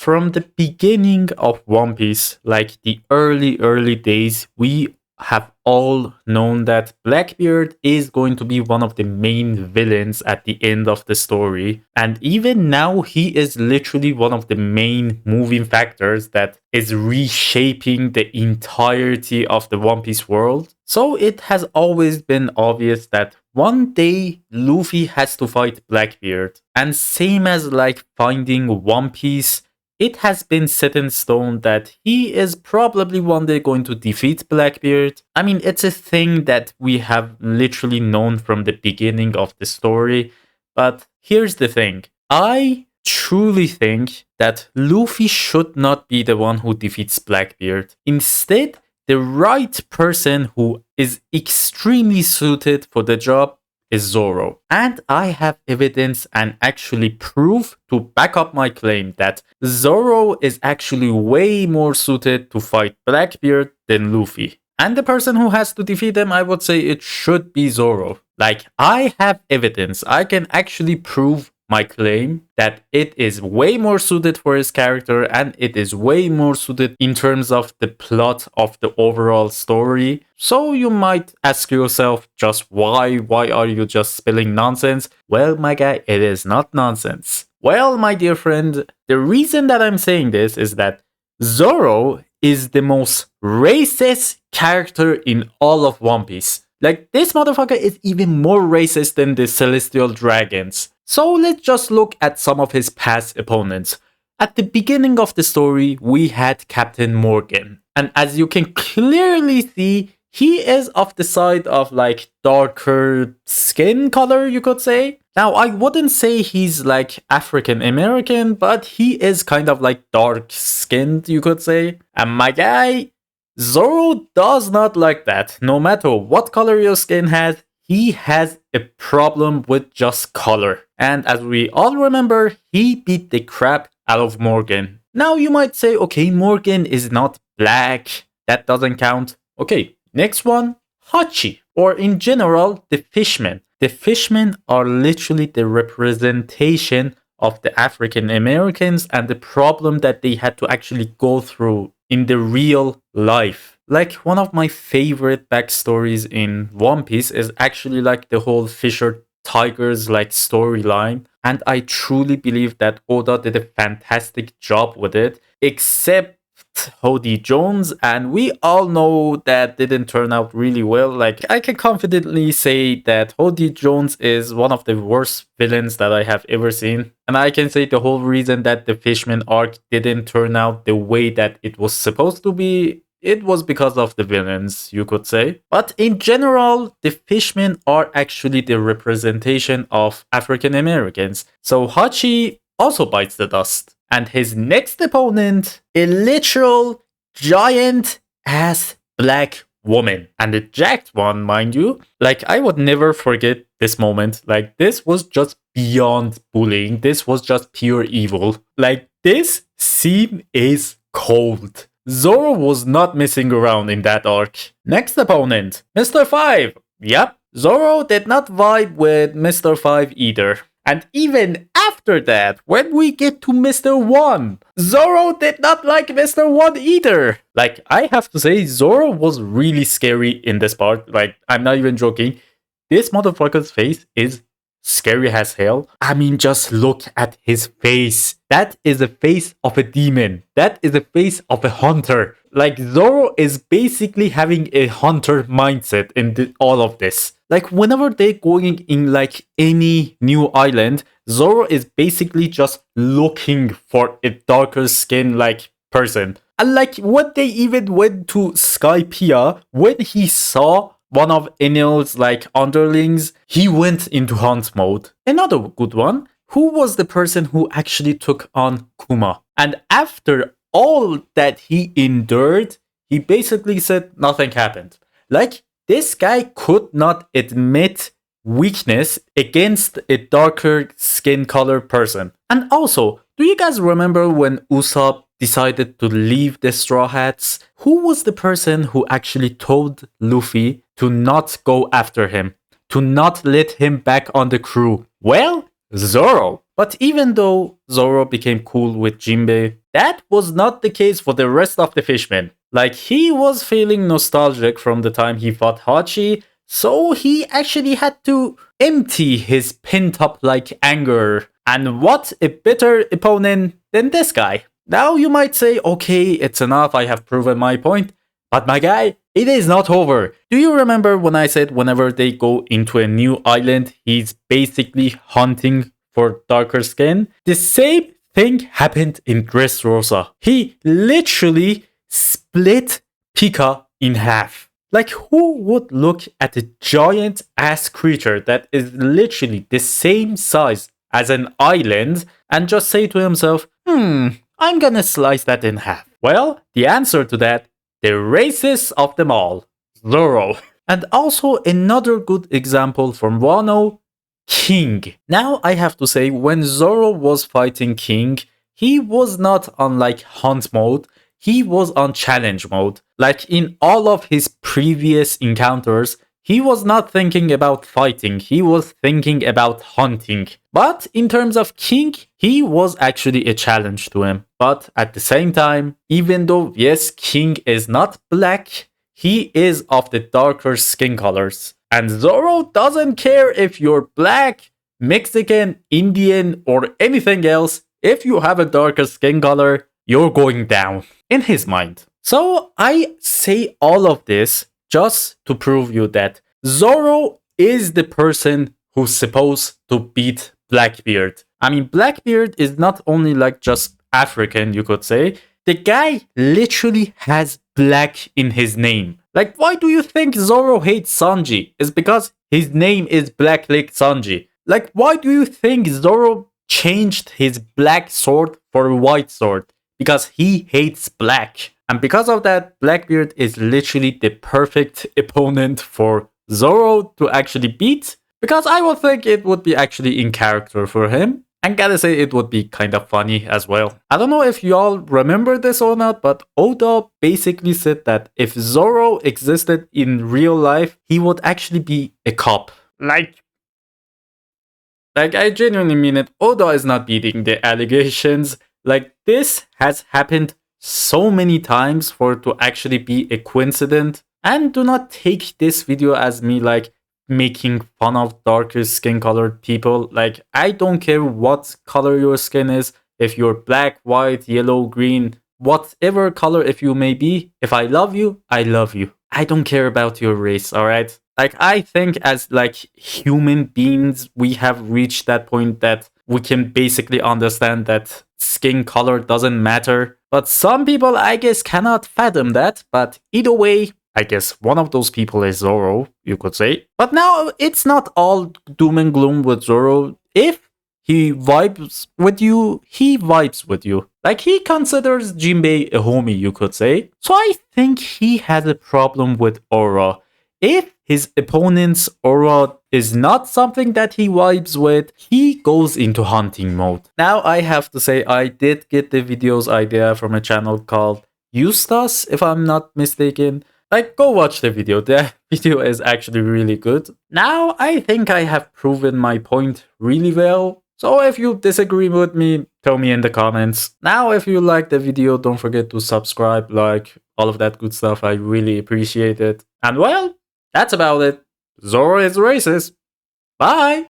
From the beginning of One Piece, like the early days, we have all known that Blackbeard is going to be one of the main villains at the end of the story. And even now, he is literally one of the main moving factors that is reshaping the entirety of the One Piece world. So it has always been obvious that one day Luffy has to fight Blackbeard. And same as like finding One Piece, it has been set in stone that he is probably one day going to defeat Blackbeard. I mean, it's a thing that we have literally known from the beginning of the story. But here's the thing. I truly think that Luffy should not be the one who defeats Blackbeard. Instead, the right person who is extremely suited for the job is Zoro. And I have evidence and actually proof to back up my claim that Zoro is actually way more suited to fight Blackbeard than Luffy. And the person who has to defeat him, I would say it should be Zoro. Like, I have evidence. I can actually prove my claim that it is way more suited for his character and it is way more suited in terms of the plot of the overall story. So you might ask yourself, just why are you just spilling nonsense? Well, my guy, it is not nonsense. Well, my dear friend, the reason that I'm saying this is that Zoro is the most racist character in all of One Piece. Like, this motherfucker is even more racist than the Celestial Dragons. So let's just look at some of his past opponents. At the beginning of the story, we had Captain Morgan. And as you can clearly see, he is of the side of like darker skin color, you could say. Now, I wouldn't say he's like African American, but he is kind of like dark skinned, you could say. And my guy, Zoro does not like that. No matter what color your skin has, he has a problem with just color. And as we all remember, he beat the crap out of Morgan. Now you might say, okay, Morgan is not black. That doesn't count. Okay, next one, Hachi. Or in general, the fishmen. The fishmen are literally the representation of the African Americans and the problem that they had to actually go through in the real life. Like, one of my favorite backstories in One Piece is actually like the whole Fisher Tigers like storyline. And I truly believe that Oda did a fantastic job with it, except Hody Jones, and we all know that didn't turn out really well. Like, I can confidently say that Hody Jones is one of the worst villains that I have ever seen. And I can say the whole reason that the Fishman arc didn't turn out the way that it was supposed to be, it was because of the villains, you could say. But in general, the Fishmen are actually the representation of African Americans. So Hachi also bites the dust. And his next opponent, a literal giant ass black woman. And a jacked one, mind you. Like, I would never forget this moment. Like, this was just beyond bullying. This was just pure evil. Like, this scene is cold. Zoro was not messing around in that arc. Next opponent, Mr. 5. Yep, Zoro did not vibe with Mr. 5 either. And even after that, when we get to Mr. 1, Zoro did not like Mr. 1 either. Like, I have to say, Zoro was really scary in this part. Like, I'm not even joking. This motherfucker's face is scary as hell. I mean, just look at his face. That is the face of a demon. That is the face of a hunter. Like, Zoro is basically having a hunter mindset in all of this. Like, whenever they're going in like any new island, Zoro is basically just looking for a darker skin like person. And like, when they even went to Skypiea, when he saw one of Enel's like underlings, he went into hunt mode. Another good one, who was the person who actually took on Kuma? And after all that he endured, he basically said nothing happened. Like, this guy could not admit weakness against a darker skin color person. And also, do you guys remember when Usopp decided to leave the Straw Hats? Who was the person who actually told Luffy to not go after him, to not let him back on the crew? Well, Zoro. But even though Zoro became cool with Jinbei, that was not the case for the rest of the fishmen. Like, he was feeling nostalgic from the time he fought Hachi, so he actually had to empty his pent up like anger. And what a better opponent than this guy. Now you might say, okay, it's enough, I have proven my point. But my guy, it is not over. Do you remember when I said whenever they go into a new island, he's basically hunting for darker skin? The same thing happened in Dressrosa. He literally split Pika in half. Like, who would look at a giant ass creature that is literally the same size as an island and just say to himself, I'm gonna slice that in half? Well, the answer to that, the racist of them all, Zoro. And also another good example from Wano, King. Now I have to say, when Zoro was fighting King, he was not on like hunt mode, he was on challenge mode. Like in all of his previous encounters, he was not thinking about fighting, he was thinking about hunting. But in terms of King, he was actually a challenge to him. But at the same time, even though yes, King is not black, he is of the darker skin colors. And Zoro doesn't care if you're black, Mexican, Indian, or anything else. If you have a darker skin color, you're going down in his mind. So I say all of this just to prove you that Zoro is the person who's supposed to beat Blackbeard. I mean, Blackbeard is not only like just African, you could say. The guy literally has black in his name. Like, why do you think Zoro hates Sanji? It's because his name is Black Lake Sanji. Like, why do you think Zoro changed his black sword for a white sword? Because he hates black. And because of that, Blackbeard is literally the perfect opponent for Zoro to actually beat. Because I would think it would be actually in character for him. And gotta say, it would be kind of funny as well. I don't know if y'all remember this or not, but Oda basically said that if Zoro existed in real life, he would actually be a cop. Like I genuinely mean it. Oda is not beating the allegations. Like, this has happened so many times for it to actually be a coincidence. And do not take this video as me like making fun of darker skin colored people. Like, I don't care what color your skin is. If you're black, white, yellow, green, whatever color if you may be, if I love you, I love you. I don't care about your race, alright? Like, I think as like human beings, we have reached that point that we can basically understand that skin color doesn't matter. But some people, I guess, cannot fathom that. But either way, I guess one of those people is Zoro, you could say. But now, it's not all doom and gloom with Zoro. If he vibes with you, he vibes with you. Like, he considers Jinbei a homie, you could say. So I think he has a problem with aura. If his opponent's aura is not something that he vibes with, he goes into hunting mode. Now, I have to say, I did get the video's idea from a channel called Eustace, if I'm not mistaken. Like, go watch the video. The video is actually really good. Now, I think I have proven my point really well. So if you disagree with me, tell me in the comments. Now, if you like the video, don't forget to subscribe, like, all of that good stuff. I really appreciate it. And well, that's about it. Zoro is racist. Bye!